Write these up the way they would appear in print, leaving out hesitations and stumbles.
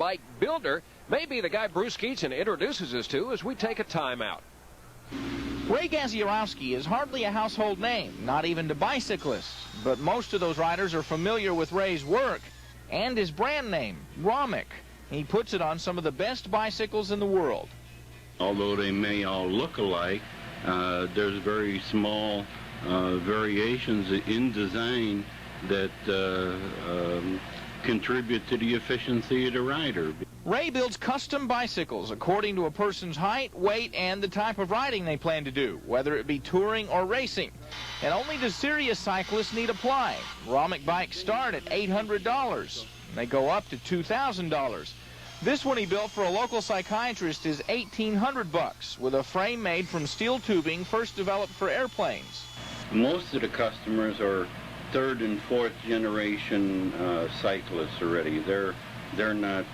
bike builder may be the guy Bruce Keatson introduces us to as we take a timeout. Ray Gaziarowski is hardly a household name, not even to bicyclists, but most of those riders are familiar with Ray's work and his brand name, Romic. He puts it on some of the best bicycles in the world. Although they may all look alike, there's very small variations in design that contribute to the efficiency of the rider. Ray builds custom bicycles according to a person's height, weight, and the type of riding they plan to do, whether it be touring or racing. And only the serious cyclists need apply. Romic bikes start at $800. They go up to $2,000. This one he built for a local psychiatrist is $1,800 with a frame made from steel tubing first developed for airplanes. Most of the customers are third and fourth generation cyclists already. They're not,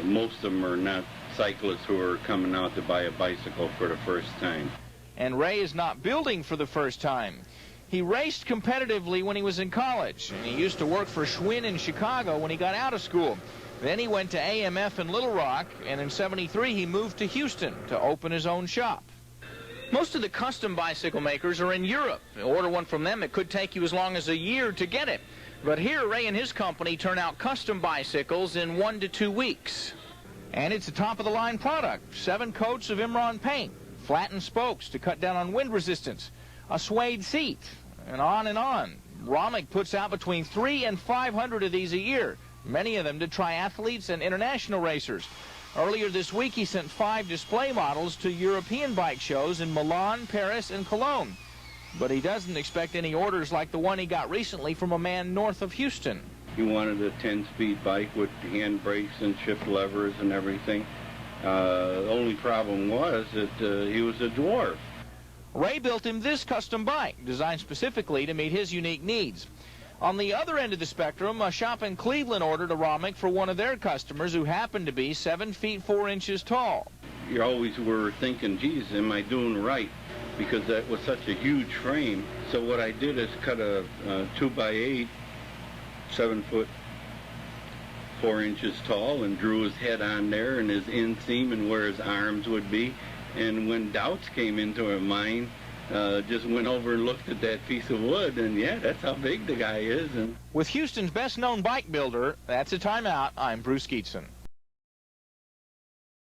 most of them are not cyclists who are coming out to buy a bicycle for the first time. And Ray is not building for the first time. He raced competitively when he was in college, and he used to work for Schwinn in Chicago when he got out of school. Then he went to AMF in Little Rock, and in '73 he moved to Houston to open his own shop. Most of the custom bicycle makers are in Europe. You order one from them, it could take you as long as a year to get it. But here, Ray and his company turn out custom bicycles in 1 to 2 weeks. And it's a top-of-the-line product. 7 coats of Imron paint, flattened spokes to cut down on wind resistance, a suede seat, and on and on. Romic puts out between 300 and 500 of these a year, many of them to triathletes and international racers. Earlier this week, he sent 5 display models to European bike shows in Milan, Paris, and Cologne. But he doesn't expect any orders like the one he got recently from a man north of Houston. He wanted a 10-speed bike with hand brakes and shift levers and everything. The only problem was that he was a dwarf. Ray built him this custom bike, designed specifically to meet his unique needs. On the other end of the spectrum, a shop in Cleveland ordered a Romic for one of their customers who happened to be 7 feet 4 inches tall. You always were thinking, geez, am I doing right? Because that was such a huge frame. So what I did is cut a 2x8, 7 foot 4 inches tall, and drew his head on there and his inseam and where his arms would be. And when doubts came into my mind, just went over and looked at that piece of wood, and yeah, that's how big the guy is. And with Houston's best-known bike builder, that's a timeout. I'm Bruce Keatson.